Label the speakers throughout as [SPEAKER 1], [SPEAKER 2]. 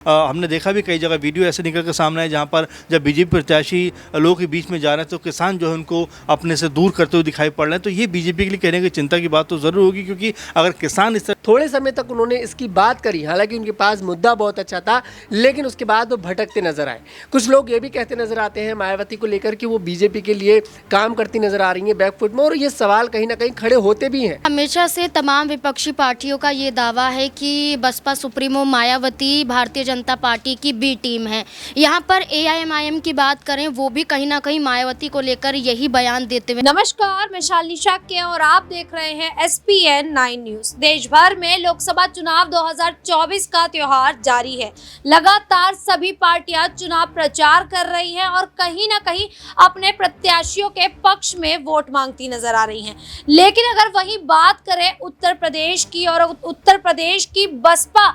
[SPEAKER 1] हमने देखा भी कई जगह वीडियो ऐसे निकल कर सामने आए जहाँ पर जब बीजेपी प्रत्याशी लोगों के बीच में जा रहे हैं तो किसान जो है उनको अपने से दूर करते हुए दिखाई पड़ रहे हैं। तो ये बीजेपी के लिए कहने की चिंता की बात तो ज़रूर होगी, क्योंकि अगर किसान इस
[SPEAKER 2] थोड़े समय तक उन्होंने इसकी बात करी, हालांकि उनके पास मुद्दा बहुत अच्छा था, लेकिन उसके बाद वो भटकते नजर आए। कुछ लोग ये भी कहते नजर आते हैं मायावती को लेकर कि वो बीजेपी के लिए काम करती नजर आ रही है बैकफुट में, और ये सवाल कहीं ना कहीं खड़े होते भी हैं।
[SPEAKER 3] हमेशा से तमाम विपक्षी पार्टियों का ये दावा है कि बसपा सुप्रीमो मायावती भारतीय जनता पार्टी की बी टीम है। यहाँ पर AIMIM की बात करें, वो भी कहीं ना कहीं मायावती को लेकर यही बयान देते हुए।
[SPEAKER 4] नमस्कार, मैं शालिनी शाक्य और आप देख रहे हैं SPN 9 न्यूज। देश भर में लोकसभा चुनाव 2024 का त्योहार जारी है। लगातार सभी पार्टियां चुनाव प्रचार कर रही हैं और कहीं ना कहीं अपने प्रत्याशियों के पक्ष में वोट मांगती नजर आ रही हैं। लेकिन अगर वही बात करें उत्तर प्रदेश की, और उत्तर प्रदेश की बसपा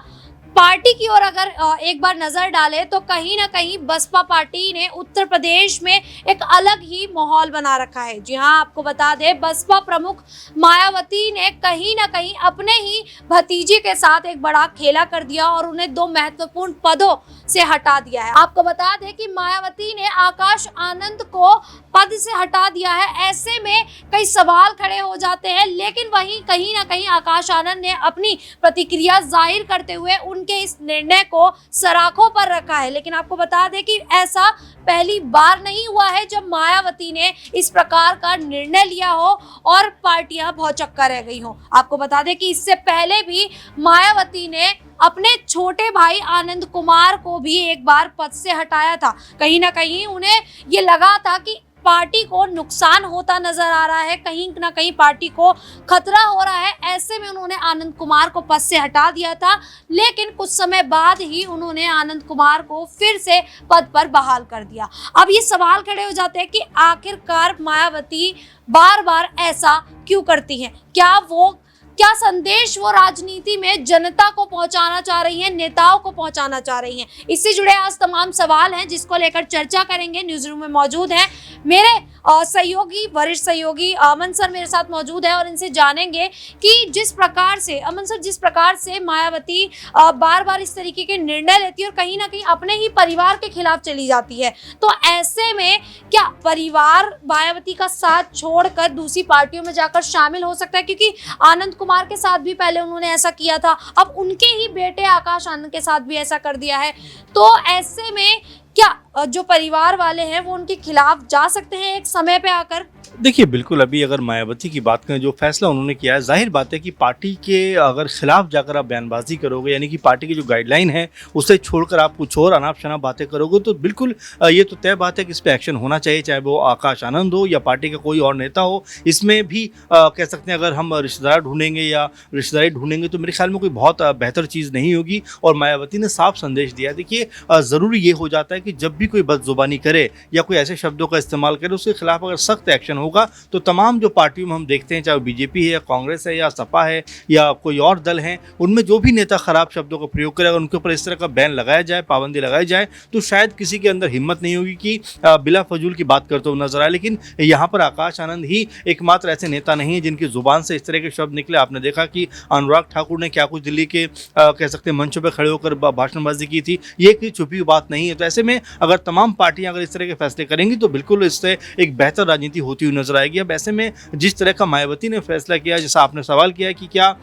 [SPEAKER 4] पार्टी की ओर अगर एक बार नजर डाले तो कहीं ना कहीं बसपा पार्टी ने उत्तर प्रदेश में एक अलग ही माहौल बना रखा है। जी हाँ, आपको बता दें, बसपा प्रमुख मायावती ने कहीं ना कहीं अपने ही भतीजे के साथ एक बड़ा खेला कर दिया और उन्हें 2 महत्वपूर्ण पदों से हटा दिया है। आपको बता दें कि मायावती ने आकाश आनंद को पद से हटा दिया है। ऐसे में कई सवाल खड़े हो जाते हैं, लेकिन वहीं कहीं ना कहीं आकाश आनंद ने अपनी प्रतिक्रिया जाहिर करते हुए उनके इस निर्णय को सराखों पर रखा है। लेकिन आपको बता दें कि ऐसा पहली बार नहीं हुआ है जब मायावती ने इस प्रकार का निर्णय लिया हो और पार्टियां भौचक्का रह गई हो। आपको बता दें कि इससे पहले भी मायावती ने अपने छोटे भाई आनंद कुमार को भी एक बार पद से हटाया था। कहीं ना कहीं उन्हें ये लगा था कि पार्टी को नुकसान होता नजर आ रहा है, कहीं ना कहीं पार्टी को खतरा हो रहा है। ऐसे में उन्होंने आनंद कुमार को पद से हटा दिया था, लेकिन कुछ समय बाद ही उन्होंने आनंद कुमार को फिर से पद पर बहाल कर दिया। अब ये सवाल खड़े हो जाते हैं कि आखिरकार मायावती बार बार ऐसा क्यों करती हैं? क्या संदेश वो राजनीति में जनता को पहुंचाना चाह रही हैं, नेताओं को पहुंचाना चाह रही हैं? इससे जुड़े आज तमाम सवाल हैं जिसको लेकर चर्चा करेंगे। न्यूज रूम में मौजूद हैं मेरे सहयोगी, वरिष्ठ सहयोगी अमन सर मेरे साथ मौजूद है और इनसे जानेंगे कि जिस प्रकार से मायावती बार बार इस तरीके के निर्णय लेती है और कहीं ना कहीं अपने ही परिवार के खिलाफ चली जाती है, तो ऐसे में क्या परिवार मायावती का साथ छोड़कर दूसरी पार्टियों में जाकर शामिल हो सकता है? क्योंकि आनंद कुमार के साथ भी पहले उन्होंने ऐसा किया था, अब उनके ही बेटे आकाश आनंद के साथ भी ऐसा कर दिया है। तो ऐसे में क्या जो परिवार वाले हैं वो उनके खिलाफ जा सकते हैं एक समय पे आकर?
[SPEAKER 1] देखिए, बिल्कुल अभी अगर मायावती की बात करें, जो फैसला उन्होंने किया है, जाहिर बात है कि पार्टी के अगर खिलाफ जाकर आप बयानबाजी करोगे, यानी कि पार्टी की जो गाइडलाइन है उसे छोड़कर आप कुछ और अनाप शनाप बातें करोगे, तो बिल्कुल ये तो तय बात है कि इस पर एक्शन होना चाहिए, चाहे वो आकाश आनंद हो या पार्टी का कोई और नेता हो। इसमें भी कह सकते हैं अगर हम रिश्तेदार ढूंढेंगे या रिश्तेदारी ढूंढेंगे तो मेरे ख्याल में कोई बहुत बेहतर चीज़ नहीं होगी। और मायावती ने साफ संदेश दिया। देखिए, ज़रूरी ये हो जाता है कि जब भी कोई बदजुबानी करे या कोई ऐसे शब्दों का इस्तेमाल करे, उसके खिलाफ अगर सख्त एक्शन होगा तो तमाम जो पार्टियों में हम देखते हैं, चाहे बीजेपी है या कांग्रेस है या सपा है या कोई और दल है, उनमें जो भी नेता खराब शब्दों का प्रयोग करे, अगर उनके ऊपर इस तरह का बैन लगाया जाए, पाबंदी लगाई जाए, तो शायद किसी के अंदर हिम्मत नहीं होगी कि बिला फजूल की बात करते हुए नजर आए। लेकिन यहाँ पर आकाश आनंद ही एकमात्र ऐसे नेता नहीं है जिनकी जुबान से इस तरह के शब्द निकले। आपने देखा कि अनुराग ठाकुर ने क्या कुछ दिल्ली के कह सकते हैं मंचों पर खड़े होकर भाषणबाजी की थी, ये कोई छुपी बात नहीं है। तो ऐसे में अगर तमाम पार्टियां अगर इस तरह के फैसले करेंगी तो बिल्कुल इससे एक बेहतर राजनीति होती हुई नजर आएगी। अब ऐसे में जिस तरह का मायावती ने फैसला किया, जैसा आपने सवाल किया कि क्या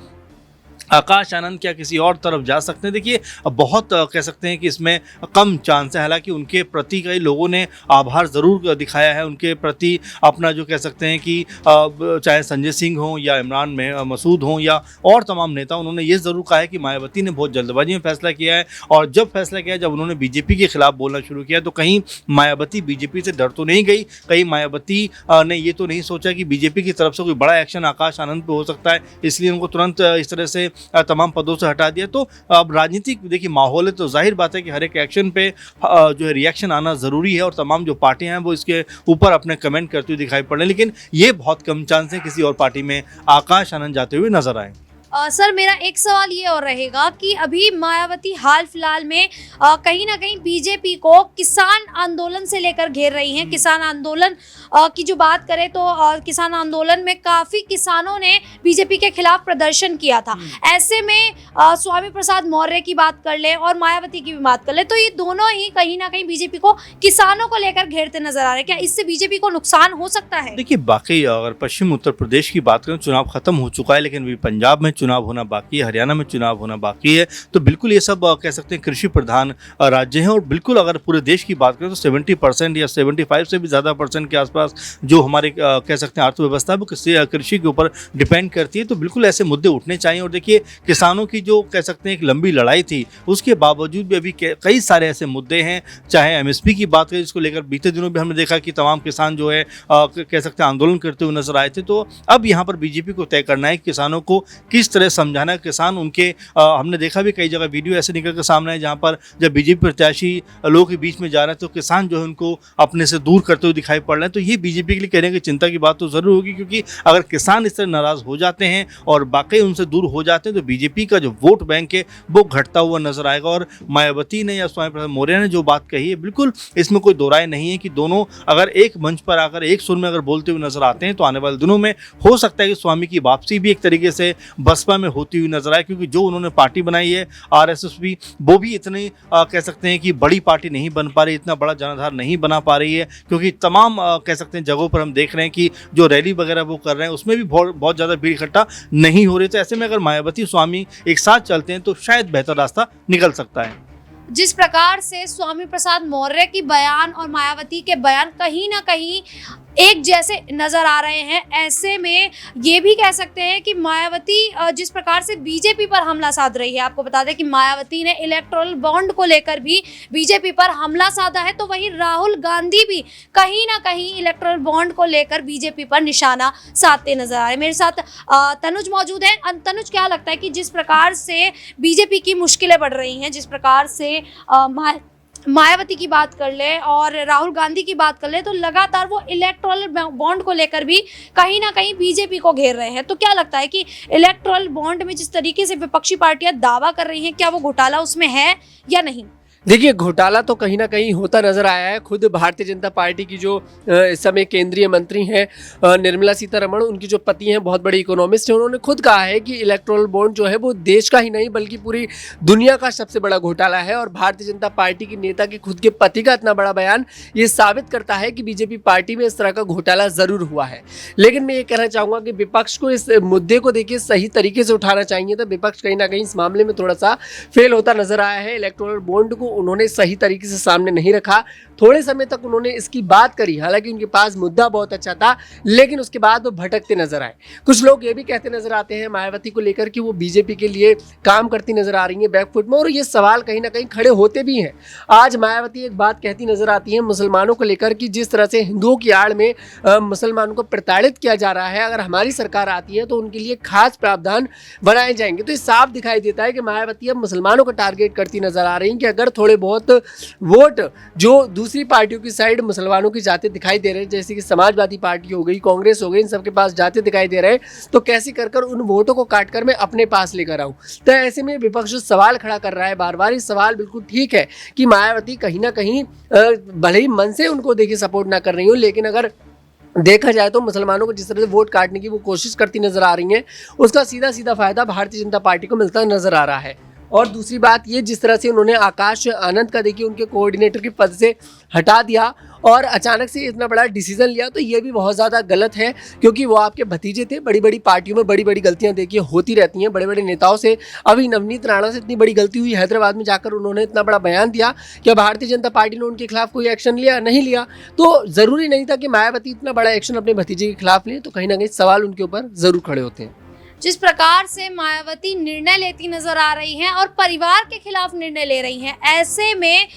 [SPEAKER 1] आकाश आनंद क्या किसी और तरफ जा सकते हैं, देखिए बहुत कह सकते हैं कि इसमें कम चांस है। हालांकि उनके प्रति कई लोगों ने आभार ज़रूर दिखाया है, उनके प्रति अपना जो कह सकते हैं कि चाहे संजय सिंह हो या इमरान मसूद हो या और तमाम नेता, उन्होंने ये ज़रूर कहा है कि मायावती ने बहुत जल्दबाजी में फैसला किया है। और जब फैसला किया, जब उन्होंने बीजेपी के खिलाफ बोलना शुरू किया, तो कहीं मायावती बीजेपी से डर तो नहीं गई, कहीं मायावती ने ये तो नहीं सोचा कि बीजेपी की तरफ से कोई बड़ा एक्शन आकाश आनंद पर हो सकता है, इसलिए उनको तुरंत इस तरह से तमाम पदों से हटा दिया। तो अब राजनीतिक देखिए माहौल है, तो जाहिर बात है कि हर एक एक्शन पे जो है रिएक्शन आना ज़रूरी है और तमाम जो पार्टियां हैं वो इसके ऊपर अपने कमेंट करती हुई दिखाई पड़ रही हैं। लेकिन ये बहुत कम चांस है किसी और पार्टी में आकाश आनंद जाते हुए नजर आए।
[SPEAKER 4] सर मेरा एक सवाल ये और रहेगा कि अभी मायावती हाल फिलहाल में कहीं ना कहीं बीजेपी को किसान आंदोलन से लेकर घेर रही हैं। किसान आंदोलन की जो बात करें तो किसान आंदोलन में काफ़ी किसानों ने बीजेपी के खिलाफ प्रदर्शन किया था। ऐसे में स्वामी प्रसाद मौर्य की बात कर ले और मायावती की भी बात कर ले तो ये दोनों ही कहीं ना कहीं बीजेपी को किसानों को लेकर घेरते नजर आ रहे हैं। क्या इससे बीजेपी को नुकसान हो सकता है?
[SPEAKER 1] देखिए, बाकी अगर पश्चिम उत्तर प्रदेश की बात करें, चुनाव खत्म हो चुका है, लेकिन अभी पंजाब में चुनाव होना बाकी है, हरियाणा में चुनाव होना बाकी है। तो बिल्कुल ये सब कह सकते हैं कृषि प्रधान राज्य हैं। और बिल्कुल अगर पूरे देश की बात करें तो 70% या 75 से भी ज़्यादा परसेंट के आसपास जो हमारे कह सकते हैं अर्थव्यवस्था वो कृषि के ऊपर डिपेंड करती है। तो बिल्कुल ऐसे मुद्दे उठने चाहिए। और देखिए, किसानों की जो कह सकते हैं एक लंबी लड़ाई थी, उसके बावजूद भी अभी कई सारे ऐसे मुद्दे हैं, चाहे एमएसपी की बात करें, जिसको लेकर बीते दिनों भी हमने देखा कि तमाम किसान जो है कह सकते हैं आंदोलन करते हुए नजर आए थे। तो अब यहाँ पर बीजेपी को तय करना है किसानों को किस तरह समझाना है। किसान उनके हमने देखा भी कई जगह वीडियो ऐसे निकल कर सामने आए जहाँ पर जब बीजेपी प्रत्याशी लोगों के बीच में जा रहे हैं तो किसान जो है उनको अपने से दूर करते हुए दिखाई पड़ रहे हैं। तो ये बीजेपी के लिए कहने की चिंता की बात तो जरूर होगी, क्योंकि अगर किसान इस तरह नाराज हो जाते हैं और बाकी उनसे दूर हो जाते हैं तो बीजेपी का जो वोट बैंक है वो घटता हुआ नजर आएगा। और मायावती ने या स्वामी प्रसाद मौर्य ने जो बात कही है, बिल्कुल इसमें कोई दो राय नहीं है कि दोनों अगर एक मंच पर आकर एक सुर में अगर बोलते हुए नजर आते हैं तो आने वाले दिनों में हो सकता है कि स्वामी की वापसी भी एक तरीके से बसपा में होती हुई नजर आए, क्योंकि जो उन्होंने पार्टी बनाई है आरएसएस भी, वो भी इतनी कह सकते हैं कि बड़ी पार्टी नहीं बन पा रही, इतना बड़ा जनाधार नहीं बना पा रही है, क्योंकि तमाम कह सकते हैं जगहों पर हम देख रहे हैं कि जो रैली वगैरह वो कर रहे हैं उसमें भी बहुत ज़्यादा भीड़ इकट्ठा नहीं हो रही। तो ऐसे में अगर मायावती स्वामी एक साथ चलते हैं तो शायद बेहतर रास्ता निकल सकता है।
[SPEAKER 4] जिस प्रकार से स्वामी प्रसाद मौर्य की बयान और मायावती के बयान कहीं ना कहीं एक जैसे नजर आ रहे हैं, ऐसे में ये भी कह सकते हैं कि मायावती जिस प्रकार से बीजेपी पर हमला साध रही है, आपको बता दें कि मायावती ने इलेक्टोरल बॉन्ड को लेकर भी बीजेपी पर हमला साधा है, तो वहीं राहुल गांधी भी कहीं ना कहीं इलेक्टोरल बॉन्ड को लेकर बीजेपी पर निशाना साधते नजर आ रहे हैं। मेरे साथ तनुज मौजूद है। तनुज, क्या लगता है कि जिस प्रकार से बीजेपी की मुश्किलें बढ़ रही हैं, जिस प्रकार से मायावती की बात कर ले और राहुल गांधी की बात कर ले, तो लगातार वो इलेक्टोरल बॉन्ड को लेकर भी कहीं ना कहीं बीजेपी को घेर रहे हैं, तो क्या लगता है कि इलेक्टोरल बॉन्ड में जिस तरीके से विपक्षी पार्टियां दावा कर रही हैं, क्या वो घोटाला उसमें है या नहीं?
[SPEAKER 2] देखिए, घोटाला तो कहीं ना कहीं होता नजर आया है। खुद भारतीय जनता पार्टी की जो इस समय केंद्रीय मंत्री हैं निर्मला सीतारमण, उनकी जो पति हैं बहुत बड़ी इकोनॉमिस्ट हैं, उन्होंने खुद कहा है कि इलेक्टोरल बॉन्ड जो है वो देश का ही नहीं बल्कि पूरी दुनिया का सबसे बड़ा घोटाला है। और भारतीय जनता पार्टी की नेता के खुद के पति का इतना बड़ा बयान ये साबित करता है कि बीजेपी पार्टी में इस तरह का घोटाला जरूर हुआ है। लेकिन मैं ये कहना चाहूँगा कि विपक्ष को इस मुद्दे को देखिए सही तरीके से उठाना चाहिए था। विपक्ष कहीं ना कहीं इस मामले में थोड़ा सा फेल होता नजर आया है। इलेक्टोरल बॉन्ड को उन्होंने सही तरीके से सामने नहीं रखा। थोड़े समय तक उन्होंने इसकी बात करी, हालांकि उनके पास मुद्दा बहुत अच्छा था, लेकिन उसके बाद वो भटकते नजर आए। कुछ लोग ये भी कहते नजर आते हैं मायावती को लेकर कि वो बीजेपी के लिए काम करती नजर आ रही है बैकफुट में, और ये सवाल कहीं ना कहीं खड़े होते भी हैं। आज मायावती एक बात कहती नजर आती है मुसलमानों को लेकर कि जिस तरह से हिंदुओं की आड़ में मुसलमानों को प्रताड़ित किया जा रहा है, अगर हमारी सरकार आती है तो उनके लिए खास प्रावधान बनाए जाएंगे। तो ये साफ दिखाई देता है कि मायावती अब मुसलमानों को टारगेट करती नजर आ रही है कि अगर थोड़े बहुत वोट जो दूसरी पार्टियों की साइड मुसलमानों की जाते दिखाई दे रहे हैं, जैसे कि समाजवादी पार्टी हो गई, कांग्रेस हो गई, इन सबके पास जाते दिखाई दे रहे हैं, तो कैसे कर कर उन वोटों को काटकर मैं अपने पास लेकर आऊं। तो ऐसे में विपक्ष सवाल खड़ा कर रहा है बार बार। इस सवाल बिल्कुल ठीक है कि मायावती कहीं ना कहीं भले ही मन से उनको देखिए सपोर्ट ना कर रही हो, लेकिन अगर देखा जाए तो मुसलमानों को जिस तरह से वोट काटने की वो कोशिश करती नजर आ रही है, उसका सीधा सीधा फायदा भारतीय जनता पार्टी को मिलता नजर आ रहा है। और दूसरी बात ये, जिस तरह से उन्होंने आकाश आनंद का देखिए उनके कोऑर्डिनेटर के पद से हटा दिया और अचानक से इतना बड़ा डिसीजन लिया, तो ये भी बहुत ज़्यादा गलत है, क्योंकि वो आपके भतीजे थे। बड़ी बड़ी पार्टियों में बड़ी बड़ी गलतियां देखिए होती रहती हैं, बड़े बड़े नेताओं से। अभी नवनीत राणा से इतनी बड़ी गलती हुई, हैदराबाद में जाकर उन्होंने इतना बड़ा बयान दिया। क्या भारतीय जनता पार्टी ने उनके खिलाफ कोई एक्शन लिया? नहीं लिया। तो ज़रूरी नहीं था कि मायावती इतना बड़ा एक्शन अपने भतीजे के खिलाफ ले, तो कहीं ना कहीं सवाल उनके ऊपर ज़रूर खड़े होते हैं।
[SPEAKER 4] जिस प्रकार से मायावती निर्णय लेती नजर आ रही हैं और परिवार के खिलाफ निर्णय ले रही हैं, ऐसे में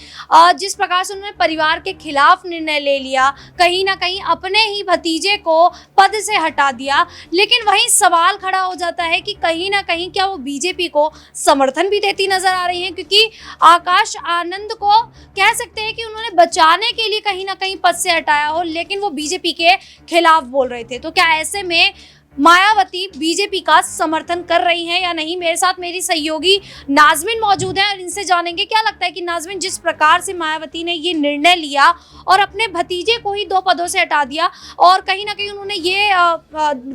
[SPEAKER 4] जिस प्रकार से उन्होंने परिवार के खिलाफ निर्णय ले लिया, कहीं ना कहीं अपने ही भतीजे को पद से हटा दिया, लेकिन वहीं सवाल खड़ा हो जाता है कि कहीं ना कहीं क्या वो बीजेपी को समर्थन भी देती नजर आ रही हैं, क्योंकि आकाश आनंद को कह सकते हैं कि उन्होंने बचाने के लिए कहीं ना कहीं पद से हटाया हो, लेकिन वो बीजेपी के खिलाफ बोल रहे थे। तो क्या ऐसे में मायावती बीजेपी का समर्थन कर रही हैं या नहीं। मेरे साथ मेरी सहयोगी नाज़मीन मौजूद है और इनसे जानेंगे क्या लगता है कि नाज़मीन, जिस प्रकार से मायावती ने ये निर्णय लिया और अपने भतीजे को ही 2 पदों से हटा दिया और कहीं ना कहीं उन्होंने ये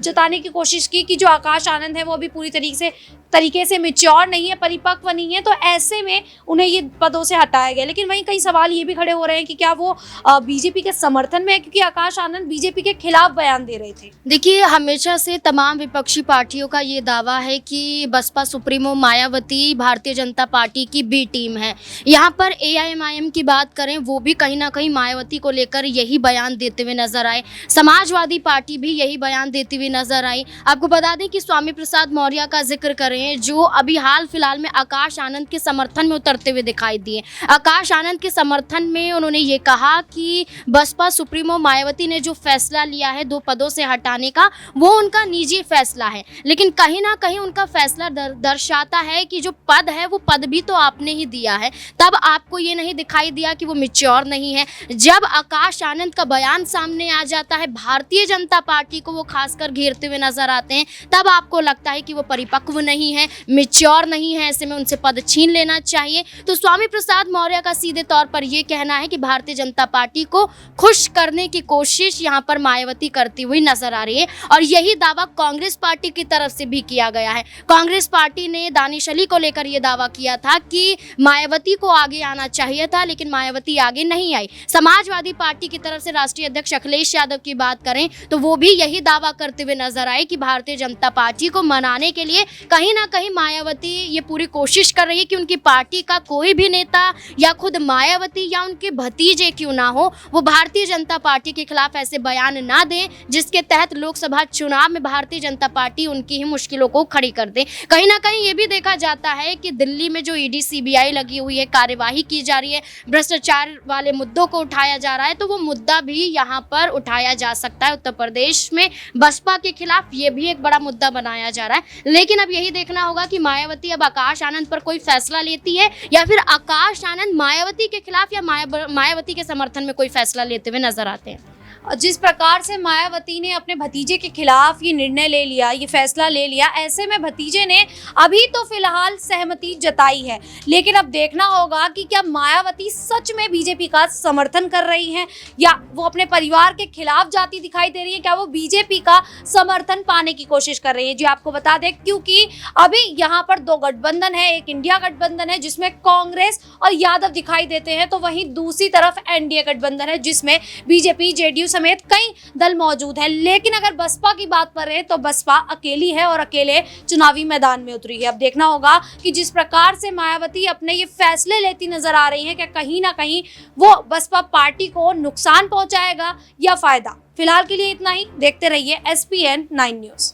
[SPEAKER 4] जताने की कोशिश की कि जो आकाश आनंद है वो अभी पूरी तरीके से मैच्योर नहीं है, परिपक्व नहीं है, तो ऐसे में उन्हें ये पदों से हटाया गया। लेकिन वहीं कई सवाल ये भी खड़े हो रहे हैं कि क्या वो बीजेपी के समर्थन में है, क्योंकि आकाश आनंद बीजेपी के खिलाफ बयान दे रहे थे।
[SPEAKER 3] देखिए, हमेशा से तमाम विपक्षी पार्टियों का ये दावा है कि बसपा सुप्रीमो मायावती भारतीय जनता पार्टी की बी टीम है। यहाँ पर AIMIM की बात करें, वो भी कहीं ना कहीं मायावती को लेकर यही बयान देते हुए नजर आए। समाजवादी पार्टी भी यही बयान देती हुई नजर आई। आपको बता दें कि स्वामी प्रसाद मौर्य का जिक्र करें, जो अभी हाल फिलहाल में आकाश आनंद के समर्थन में उतरते हुए दिखाई दिए। आकाश आनंद के समर्थन में उन्होंने ये कहा कि बसपा सुप्रीमो मायावती ने जो फैसला लिया है 2 पदों से हटाने का, वो उनका निजी फैसला है, लेकिन कहीं ना कहीं उनका फैसला दर्शाता है कि जो पद है वो पद भी तो आपने ही दिया है, तब आपको ये नहीं दिखाई दिया कि वो मैच्योर नहीं है। जब आकाश आनंद का बयान सामने आ जाता है, भारतीय जनता पार्टी को वो खासकर घेरते हुए नजर आते हैं, तब आपको लगता है कि वो परिपक्व नहीं है, मैच्योर नहीं है, ऐसे में उनसे पद छीन लेना चाहिए। तो स्वामी प्रसाद मौर्य का सीधे तौर पर यह कहना है कि भारतीय जनता पार्टी को खुश करने की कोशिश यहाँ पर मायावती करती हुई नजर आ रही है और यही दावा कांग्रेस पार्टी की तरफ से भी किया गया है। कांग्रेस पार्टी ने दानिश अली को लेकर यह दावा किया था कि मायावती को आगे आना चाहिए था, लेकिन मायावती आगे नहीं आई। समाजवादी पार्टी की तरफ से राष्ट्रीय अध्यक्ष अखिलेश यादव की बात करें तो वो भी यही दावा करते हुए नजर आए कि भारतीय जनता पार्टी को मनाने के लिए कहीं ना कहीं मायावती ये पूरी कोशिश कर रही है कि उनकी पार्टी का कोई भी नेता या खुद मायावती या उनके भतीजे क्यों ना हो, वो भारतीय जनता पार्टी के खिलाफ ऐसे बयान ना दें जिसके तहत लोकसभा चुनाव में भारतीय जनता पार्टी उनकी ही मुश्किलों को खड़ी कर दे। कहीं ना कहीं ये भी देखा जाता है कि दिल्ली में जो ED CBI लगी हुई है, कार्यवाही की जा रही है, भ्रष्टाचार वाले मुद्दों को उठाया जा रहा है, तो वो मुद्दा भी यहाँ पर उठाया जा सकता है। उत्तर प्रदेश में बसपा के खिलाफ ये भी एक बड़ा मुद्दा बनाया जा रहा है। लेकिन अब यही देखना होगा कि मायावती अब आकाश आनंद पर कोई फैसला लेती है या फिर आकाश आनंद मायावती के खिलाफ या मायावती के समर्थन में कोई फैसला लेते हुए नजर आते हैं।
[SPEAKER 4] जिस प्रकार से मायावती ने अपने भतीजे के खिलाफ ये निर्णय ले लिया, ये फैसला ले लिया, ऐसे में भतीजे ने अभी तो फिलहाल सहमति जताई है, लेकिन अब देखना होगा कि क्या मायावती सच में बीजेपी का समर्थन कर रही हैं या वो अपने परिवार के खिलाफ जाती दिखाई दे रही है, क्या वो बीजेपी का समर्थन पाने की कोशिश कर रही है। जी आपको बता दें, क्योंकि अभी यहाँ पर 2 गठबंधन है, एक इंडिया गठबंधन है जिसमें कांग्रेस और यादव दिखाई देते हैं, तो वहीं दूसरी तरफ NDA गठबंधन है जिसमें बीजेपी JDU समेत कई दल मौजूद हैं। लेकिन अगर बसपा की बात करें तो बसपा अकेली है और अकेले चुनावी मैदान में उतरी है। अब देखना होगा कि जिस प्रकार से मायावती अपने ये फैसले लेती नजर आ रही हैं, कि कहीं ना कहीं वो बसपा पार्टी को नुकसान पहुंचाएगा या फायदा। फिलहाल के लिए इतना ही। देखते रहिए SPN 9 न्यूज़।